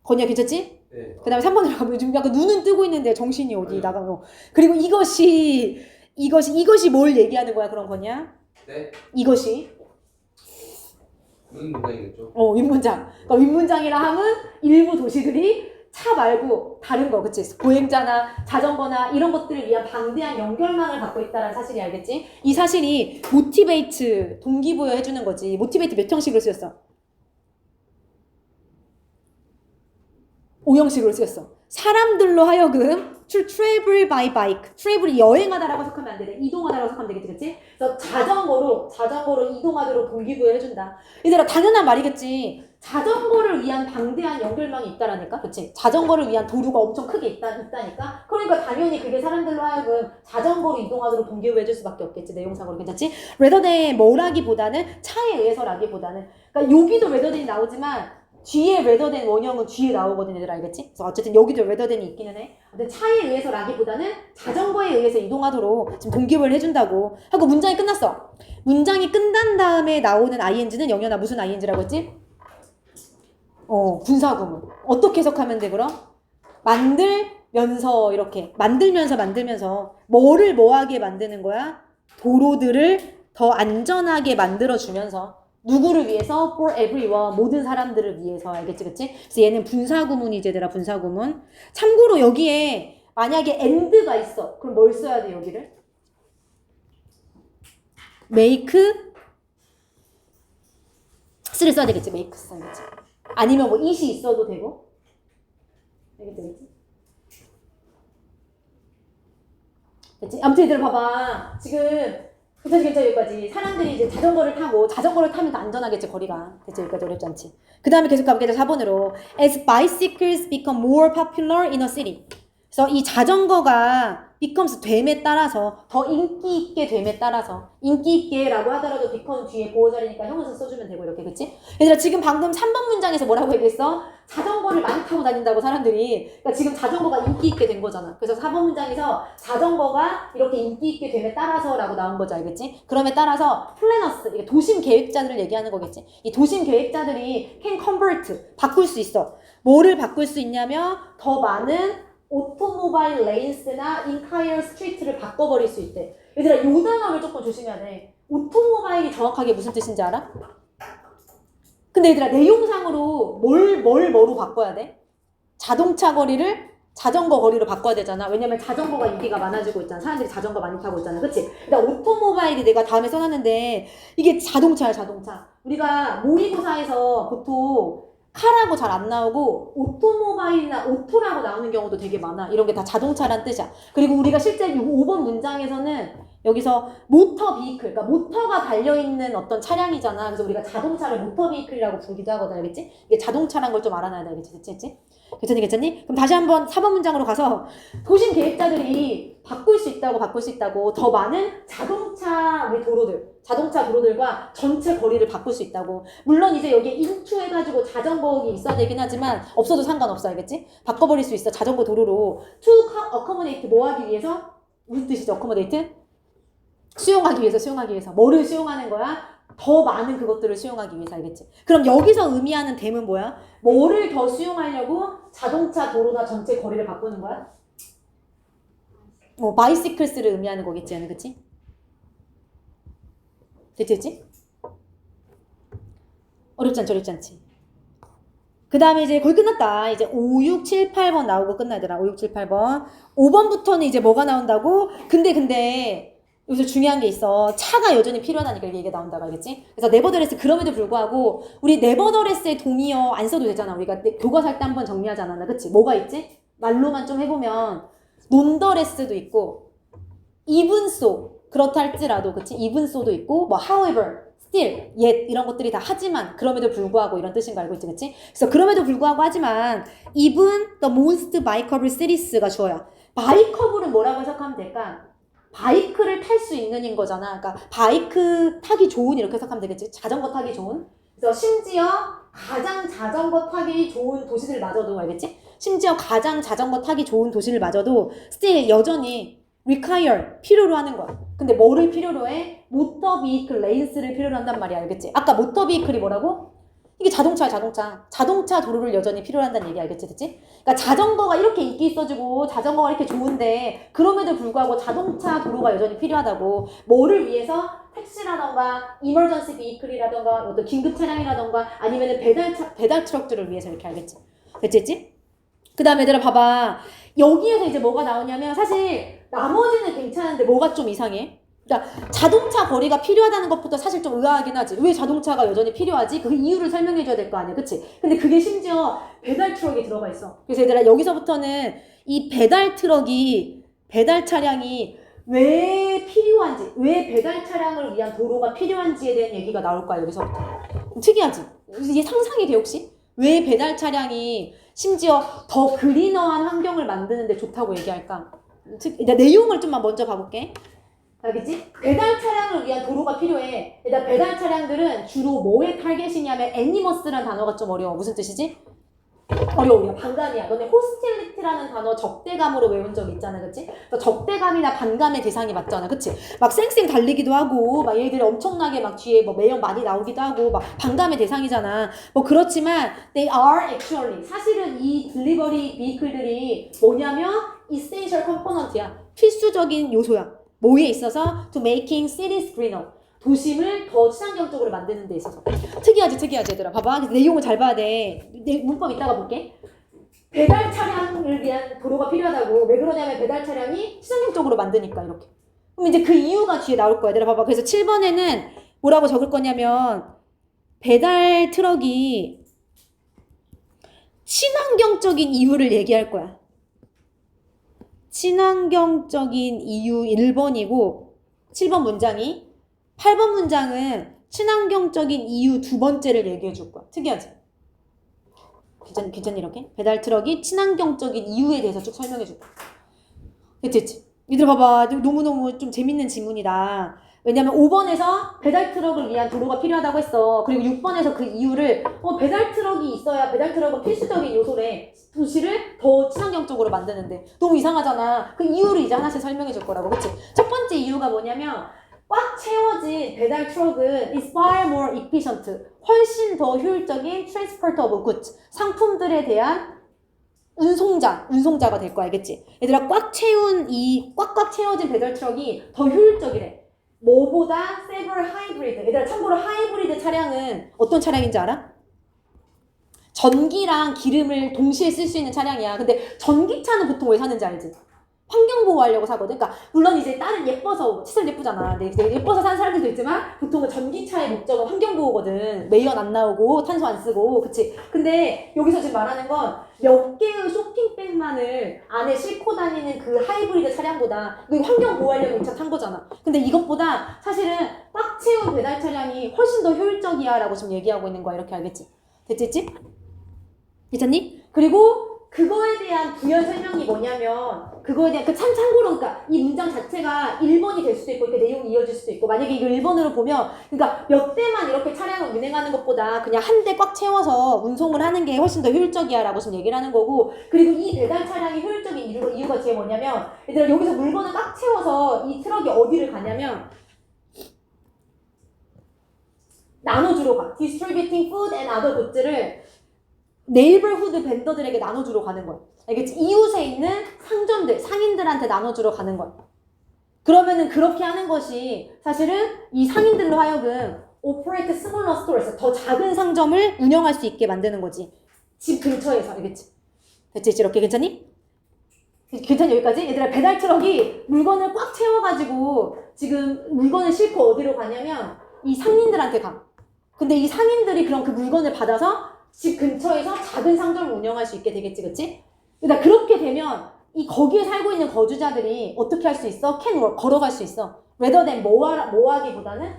건이야 괜찮지? 네. 그 다음에 3번으로 가면 지금 약간 눈은 뜨고 있는데 정신이 어디 나가고. 그리고 이것이 뭘 얘기하는 거야 그런 거냐? 네. 이것이 무슨 문장이겠죠? 윗문장. 그러니까 윗문장이라 하면 일부 도시들이 차 말고 다른 거, 그치? 보행자나 자전거나 이런 것들을 위한 방대한 연결망을 갖고 있다는 사실이 알겠지? 이 사실이 모티베이트, 동기부여 해주는 거지. 모티베이트 몇 형식으로 쓰였어? 5형식으로 쓰였어. 사람들로 하여금 travel by bike. travel이 여행하다라고 해석하면 안 되네. 이동하다라고 해석하면 되겠지, 그치? 그래서 자전거로 이동하도록 동기부여 해준다. 얘들아, 당연한 말이겠지. 자전거를 위한 방대한 연결망이 있다라니까, 그치? 자전거를 위한 도로가 엄청 크게 있다니까. 그러니까 당연히 그게 사람들로 하여금 자전거로 이동하도록 동기부여 해줄 수밖에 없겠지. 내용상으로 괜찮지? rather than 뭐라기보다는 차에 의해서라기보다는. 그러니까 여기도 rather than이 나오지만 뒤에 rather than 원형은 뒤에 나오거든, 얘들 알겠지? 그래서 어쨌든 여기도 rather than이 있기는 해. 근데 차에 의해서라기보다는 자전거에 의해서 이동하도록 지금 동기부여를 해준다고 하고 문장이 끝났어. 문장이 끝난 다음에 나오는 ing는 영현아 무슨 ing라고 했지? 분사구문. 어떻게 해석하면 돼, 그럼? 만들면서 이렇게 만들면서 뭐를 뭐하게 만드는 거야? 도로들을 더 안전하게 만들어주면서 누구를 위해서? For everyone. 모든 사람들을 위해서. 알겠지, 그치? 그래서 얘는 분사구문이지, 얘들아, 분사구문. 참고로 여기에 만약에 and가 있어. 그럼 뭘 써야 돼, 여기를? make s를 써야 되겠지, make 써야겠지. 아니면 뭐 it이 있어도 되고. 알겠지? 됐지? 아무튼 얘들 봐봐. 지금 괜찮지 여기까지. 사람들이 이제 자전거를 타면 더 안전하겠지, 거리가. 됐지? 여기까지 어렵지 않지. 그 다음에 계속 가볼게요. 4번으로. As bicycles become more popular in a city. 그래서 이 자전거가 becomes 됨에 따라서 더 인기 있게 됨에 따라서 인기 있게라고 하더라도 become 뒤에 보호자리니까 형용사 써주면 되고 이렇게, 그치? 얘들아, 지금 방금 3번 문장에서 뭐라고 얘기했어? 자전거를 많이 타고 다닌다고 사람들이. 그러니까 지금 자전거가 인기 있게 된 거잖아. 그래서 4번 문장에서 자전거가 이렇게 인기 있게 됨에 따라서라고 나온 거지, 알겠지? 그럼에 따라서 플래너스, 이게 도심 계획자들을 얘기하는 거겠지? 이 도심 계획자들이 can convert, 바꿀 수 있어. 뭐를 바꿀 수 있냐면 더 많은 오토모바일 레인스나 인카이어 스트리트를 바꿔버릴 수 있대. 얘들아, 이 단어를 조금 조심해야 돼. 오토모바일이 정확하게 무슨 뜻인지 알아? 근데 얘들아, 내용상으로 뭐로 바꿔야 돼? 자동차 거리를 자전거 거리로 바꿔야 되잖아. 왜냐면 자전거가 인기가 많아지고 있잖아. 사람들이 자전거 많이 타고 있잖아. 그치? 그러니까 오토모바일이 내가 다음에 써놨는데 이게 자동차야, 자동차. 우리가 모의고사에서 보통 카라고 잘 안 나오고 오토모바일이나 오토라고 나오는 경우도 되게 많아. 이런 게 다 자동차란 뜻이야. 그리고 우리가 실제 5번 문장에서는 여기서 모터 비이클, 그러니까 모터가 달려있는 어떤 차량이잖아. 그래서 우리가 자동차를 모터 비이클이라고 부르기도 하거든, 알겠지? 이게 자동차란 걸 좀 알아놔야 돼, 알겠지? 됐지? 괜찮니? 그럼 다시 한번 4번 문장으로 가서 도심 계획자들이 바꿀 수 있다고 더 많은 자동차 도로들과 전체 거리를 바꿀 수 있다고. 물론 이제 여기에 인투 해가지고 자전거기 있어야 되긴 하지만 없어도 상관없어, 알겠지? 바꿔버릴 수 있어, 자전거 도로로. to accommodate, 뭐 하기 위해서? 무슨 뜻이죠, accommodate? 수용하기 위해서. 뭐를 수용하는 거야? 더 많은 그것들을 수용하기 위해서, 알겠지? 그럼 여기서 의미하는 댐은 뭐야? 뭐를 더 수용하려고 자동차 도로나 전체 거리를 바꾸는 거야? 바이시클스를 의미하는 거겠지, 얘는, 그치? 됐지? 어렵지 않지? 그 다음에 이제 거의 끝났다. 이제 5, 6, 7, 8번 나오고 끝나더라. 5, 6, 7, 8번. 5번부터는 이제 뭐가 나온다고? 근데 여기서 중요한 게 있어. 차가 여전히 필요하다니까 이게 나온다고, 알겠지? 그래서 네버더레스, 그럼에도 불구하고 우리 네버더레스의 동의어 안 써도 되잖아. 우리가 교과서 할 때 한번 정리하잖아, 그치? 뭐가 있지? 말로만 좀 해보면 논더레스도 있고 even so, 그렇다 할지라도, 그치? even so도 있고 뭐 however, still, yet 이런 것들이 다 하지만, 그럼에도 불구하고 이런 뜻인 거 알고 있지, 그치? 그래서 그럼에도 불구하고 하지만 even the most bikeable cities가 주어야. bikeable은 뭐라고 해석하면 될까? 바이크를 탈 수 있는인 거잖아. 그러니까 바이크 타기 좋은 이렇게 해석하면 되겠지. 자전거 타기 좋은. 그래서 심지어 가장 자전거 타기 좋은 도시들마저도, 알겠지? 심지어 가장 자전거 타기 좋은 도시들마저도 still 여전히 require, 필요로 하는 거야. 근데 뭐를 필요로 해? 모터 비이클 레인스를 필요로 한단 말이야, 알겠지? 아까 모터 비이클이 뭐라고? 이게 자동차야, 자동차 도로를 여전히 필요로 한다는 얘기, 알겠지? 그치? 그러니까 자전거가 이렇게 인기 있어지고 자전거가 이렇게 좋은데 그럼에도 불구하고 자동차 도로가 여전히 필요하다고. 뭐를 위해서? 택시라던가 이머전시 비이클이라던가 어떤 긴급 차량이라던가 아니면은 배달 트럭들을 위해서, 이렇게, 알겠지? 됐지? 그 다음에 얘들아 봐봐. 여기에서 이제 뭐가 나오냐면 사실 나머지는 괜찮은데 뭐가 좀 이상해? 그러니까 자동차 거리가 필요하다는 것부터 사실 좀 의아하긴 하지. 왜 자동차가 여전히 필요하지? 그 이유를 설명해줘야 될 거 아니야. 그치? 근데 그게 심지어 배달 트럭이 들어가 있어. 그래서 얘들아 여기서부터는 이 배달 트럭이 배달 차량이 왜 필요한지, 왜 배달 차량을 위한 도로가 필요한지에 대한 얘기가 나올 거야. 여기서부터. 특이하지? 이게 상상이 돼 혹시? 왜 배달 차량이 심지어 더 그리너한 환경을 만드는데 좋다고 얘기할까? 내용을 좀만 먼저 봐볼게. 알겠지? 배달 차량을 위한 도로가 필요해. 일단 배달 차량들은 주로 뭐의 타겟이냐면 애니머스라는 단어가 좀 어려워. 무슨 뜻이지? 어려워. 반감이야. 너네 호스틸리티라는 단어 적대감으로 외운 적 있잖아. 그치? 적대감이나 반감의 대상이 맞잖아. 그치? 막 쌩쌩 달리기도 하고 막 얘들이 엄청나게 막 뒤에 뭐 매연 많이 나오기도 하고 막 반감의 대상이잖아. 뭐 그렇지만 they are actually 사실은 이 딜리버리 비클들이 뭐냐면 essential component야. 필수적인 요소야. 뭐에 있어서? To making cities greener. 도심을 더 친환경적으로 만드는 데 있어서. 특이하지 얘들아. 봐봐. 내용을 잘 봐야 돼. 문법 이따가 볼게. 배달 차량을 위한 도로가 필요하다고. 왜 그러냐면 배달 차량이 친환경적으로 만드니까 이렇게. 그럼 이제 그 이유가 뒤에 나올 거야. 얘들아 봐봐. 그래서 7번에는 뭐라고 적을 거냐면 배달 트럭이 친환경적인 이유를 얘기할 거야. 친환경적인 이유 1번이고 7번 문장이 8번 문장은 친환경적인 이유 두 번째를 얘기해 줄 거야. 특이하지? 괜찮니 이렇게? 배달 트럭이 친환경적인 이유에 대해서 쭉 설명해 줄 거야. 됐지? 얘들아 봐봐. 너무너무 좀 재밌는 지문이다. 왜냐면 5번에서 배달 트럭을 위한 도로가 필요하다고 했어. 그리고 6번에서 그 이유를 배달 트럭이 있어야 배달 트럭은 필수적인 요소래. 도시를 더 친환경적으로 만드는데 너무 이상하잖아. 그 이유를 이제 하나씩 설명해 줄 거라고. 그치? 첫 번째 이유가 뭐냐면 꽉 채워진 배달 트럭은 is far more efficient. 훨씬 더 효율적인 transport of goods. 상품들에 대한 운송자가 될 거 알겠지? 얘들아 꽉 채워진 배달 트럭이 더 효율적이래. 뭐보다 several hybrid. 얘들아 참고로 하이브리드 차량은 어떤 차량인지 알아? 전기랑 기름을 동시에 쓸 수 있는 차량이야. 근데 전기차는 보통 왜 사는지 알지? 환경 보호하려고 사거든. 그러니까 물론 이제 딸은 예뻐서 시설 예쁘잖아. 근데 예뻐서 사는 사람들도 있지만 보통은 전기차의 목적은 환경 보호거든. 매연 안 나오고 탄소 안 쓰고, 그치? 근데 여기서 지금 말하는 건 몇 개의 쇼핑백만을 안에 싣고 다니는 그 하이브리드 차량보다 환경 보호하려고 이 차 탄 거잖아. 근데 이것보다 사실은 꽉 채운 배달 차량이 훨씬 더 효율적이야라고 지금 얘기하고 있는 거야. 이렇게 알겠지? 됐지? 괜찮니? 그리고 그거에 대한 부연 설명이 뭐냐면 그거에 대한 참고로 그러니까 이 문장 자체가 1번이 될 수도 있고 이렇게 내용이 이어질 수도 있고 만약에 이걸 1번으로 보면 그러니까 몇 대만 이렇게 차량을 운행하는 것보다 그냥 한 대 꽉 채워서 운송을 하는 게 훨씬 더 효율적이야 라고 지금 얘기를 하는 거고 그리고 이 배달 차량이 효율적인 이유가 뒤에 뭐냐면 얘들아 여기서 물건을 꽉 채워서 이 트럭이 어디를 가냐면 나눠주러 가. Distributing food and other goods를 네이버후드 벤더들에게 나눠주러 가는 거야. 알겠지? 이웃에 있는 상점들, 상인들한테 나눠주러 가는 거야. 그러면은 그렇게 하는 것이 사실은 이 상인들로 하여금 operate smaller stores, 더 작은 상점을 운영할 수 있게 만드는 거지. 집 근처에서. 알겠지? 됐지? 이렇게 괜찮니? 괜찮니? 여기까지? 얘들아 배달 트럭이 물건을 꽉 채워가지고 지금 물건을 싣고 어디로 가냐면 이 상인들한테 가. 근데 이 상인들이 그럼 그 물건을 받아서 집 근처에서 작은 상점을 운영할 수 있게 되겠지, 그치? 그러니까 그렇게 되면 거기에 살고 있는 거주자들이 어떻게 할 수 있어? can walk, 걸어갈 수 있어. rather than 뭐하기보다는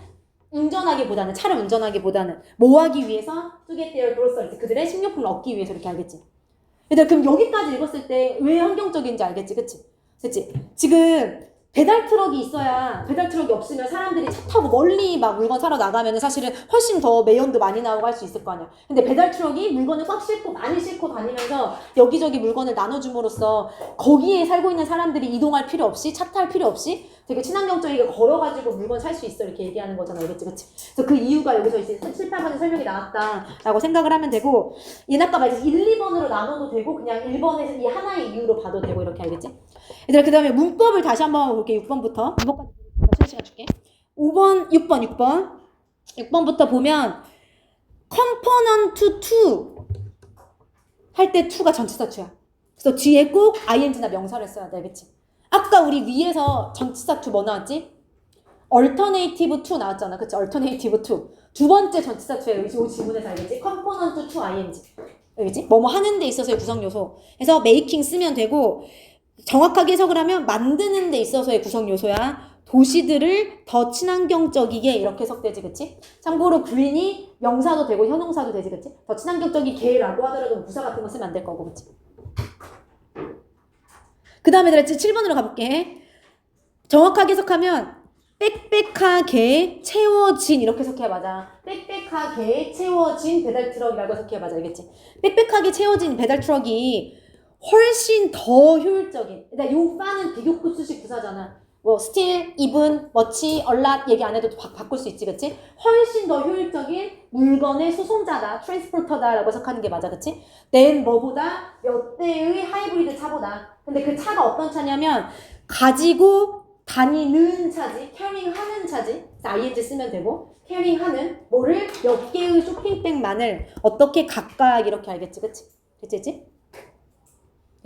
차를 운전하기보다는 뭐하기 위해서 to get their groceries, 그들의 식료품을 얻기 위해서 이렇게 알겠지? 얘들아 그럼 여기까지 읽었을 때 왜 환경적인지 알겠지, 그치? 그치? 지금 배달 트럭이 있어야 배달 트럭이 없으면 사람들이 차 타고 멀리 막 물건 사러 나가면 사실은 훨씬 더 매연도 많이 나오고 할 수 있을 거 아니야. 근데 배달 트럭이 물건을 꽉 싣고 많이 싣고 다니면서 여기저기 물건을 나눠줌으로써 거기에 살고 있는 사람들이 이동할 필요 없이 차 탈 필요 없이 되게 친환경적이게 걸어가지고 물건 살 수 있어 이렇게 얘기하는 거잖아. 알겠지? 그치? 그래서 그 이유가 여기서 이제 7, 8번에 설명이 나왔다라고 생각을 하면 되고 얘는 아까 말했듯이 1, 2번으로 나눠도 되고 그냥 1번에서 이 하나의 이유로 봐도 되고 이렇게 알겠지? 얘들아 그 다음에 문법을 다시 한번 볼게. 6번부터 문법까지 시간 줄게. 6번부터 보면 component to 할 때 to가 전치사 to야. 그래서 뒤에 꼭 ing나 명사를 써야 돼. 알겠지? 아까 우리 위에서 전치사 to 뭐 나왔지? alternative to 나왔잖아. 그치? alternative to. 두 번째 전치사 to예요. 이 지문에서 알겠지? component to ing. 알겠지? 뭐뭐 하는 데 있어서의 구성 요소. 그래서 making 쓰면 되고 정확하게 해석을 하면 만드는 데 있어서의 구성 요소야. 도시들을 더 친환경적이게 이렇게 해석되지, 그치? 참고로 green이 명사도 되고 형용사도 되지, 그치? 더 친환경적이게라고 하더라도 부사 같은 거 쓰면 안 될 거고, 그치? 그 다음에 내가 7번으로 가볼게. 정확하게 해석하면 빽빽하게 채워진 이렇게 해석해야 맞아. 빽빽하게 채워진 배달 트럭이라고 해석해야 맞아. 알겠지? 빽빽하게 채워진 배달 트럭이 훨씬 더 효율적인. 근데 요 파는 비교급 수식 부사잖아. 뭐 still, even, much, a lot 얘기 안 해도 바꿀 수 있지, 그치? 훨씬 더 효율적인 물건의 수송자다, 트랜스포터다라고 해석하는 게 맞아, 그치? than 뭐보다 몇 대의 하이브리드 차보다. 근데 그 차가 어떤 차냐면 가지고 다니는 차지, carrying하는 차지. ing 쓰면 되고 carrying하는 뭐를 몇 개의 쇼핑백만을 어떻게 각각 이렇게 알겠지, 그치? 그치?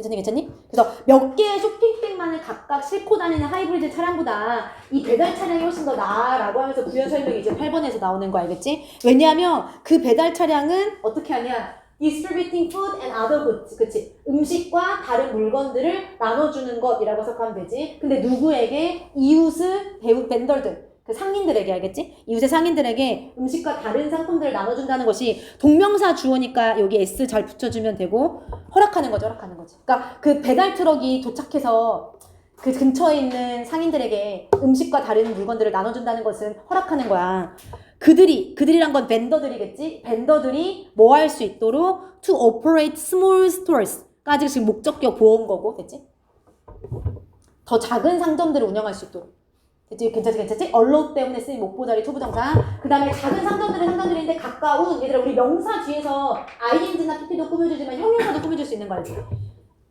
괜찮니? 그래서 몇 개의 쇼핑백만을 각각 싣고 다니는 하이브리드 차량보다 이 배달 차량이 훨씬 더 나아라고 하면서 부연 설명이 이제 8번에서 나오는 거 알겠지? 왜냐하면 그 배달 차량은 어떻게 하냐? distributing food and other goods, 그치? 음식과 다른 물건들을 나눠주는 것이라고 해석하면 되지. 근데 누구에게? 이웃의 벤더들, 그 상인들에게, 알겠지? 이웃의 상인들에게 음식과 다른 상품들을 나눠준다는 것이 동명사 주어니까 여기 S 잘 붙여주면 되고 허락하는 거죠. 그러니까 그 배달 트럭이 도착해서 그 근처에 있는 상인들에게 음식과 다른 물건들을 나눠준다는 것은 허락하는 거야. 그들이란 건 벤더들이겠지? 벤더들이 뭐 할 수 있도록 to operate small stores까지 지금 목적격 보온 거고, 됐지? 더 작은 상점들을 운영할 수 있도록. 됐지? 괜찮지? allow 때문에 쓰인 목보자리 초부정사. 그 다음에 작은 상점들은 상점들인데 가까운, 얘들아 우리 명사 뒤에서 ing나 pp도 꾸며주지만 형용사도 꾸며줄 수 있는 거 알지?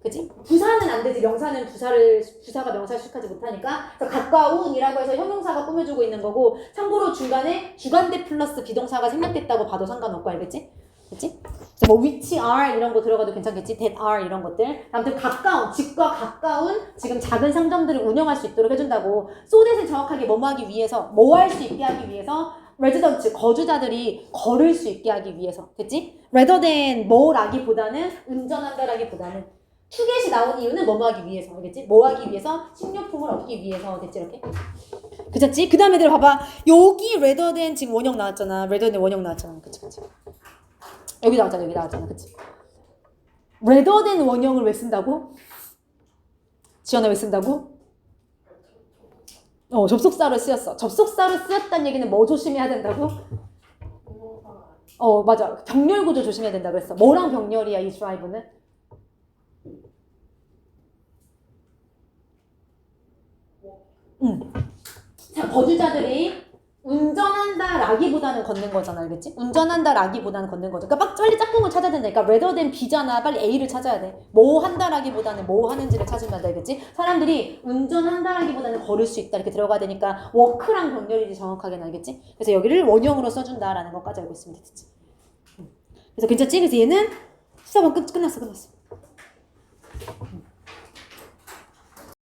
그치? 부사는 안 되지. 명사는 부사가 명사를 수식하지 못하니까. 그래서 가까운이라고 해서 형용사가 꾸며주고 있는 거고, 참고로 중간에 주관대 플러스 비동사가 생략됐다고 봐도 상관없고, 알겠지? 그치? 그래서 뭐 which are 이런 거 들어가도 괜찮겠지? that are 이런 것들. 아무튼 가까운, 집과 가까운 지금 작은 상점들을 운영할 수 있도록 해준다고. so that을 정확하게 뭐뭐 하기 위해서, 뭐 할 수 있게 하기 위해서, residents, 거주자들이 걸을 수 있게 하기 위해서. 됐지? rather than 뭐라기보다는, 운전한다라기보다는. 투겟이 나온 이유는 뭐뭐 하기 위해서, 알겠지? 뭐 하기 위해서? 식료품을 얻기 위해서, 됐지? 이렇게? 그쳤지? 그 다음에 봐봐. 여기 rather than 지금 원형 나왔잖아. rather than 원형 나왔잖아. 그치? 여기 나왔잖아. 그치? rather than 원형을 왜 쓴다고? 지연아 왜 쓴다고? 접속사로 쓰였어. 접속사로 쓰였다는 얘기는 뭐 조심해야 된다고? 맞아. 병렬 구조 조심해야 된다고 했어. 뭐랑 병렬이야, 이 드라이브는? 자, 거주자들이 운전한다라기보다는 걷는 거잖아, 알겠지? 운전한다라기보다는 걷는 거죠. 그러니까 빨리 짝꿍을 찾아야 된다니까. rather than B잖아. 빨리 A를 찾아야 돼. 뭐 한다라기보다는 뭐 하는지를 찾으면 돼, 알겠지? 사람들이 운전한다라기보다는 걸을 수 있다 이렇게 들어가야 되니까 워크랑 병렬이지 정확하게는, 알겠지? 그래서 여기를 원형으로 써준다라는 것까지 알고 있으면 됐지. 그래서 괜찮지? 그래서 얘는 수사번 끝났어.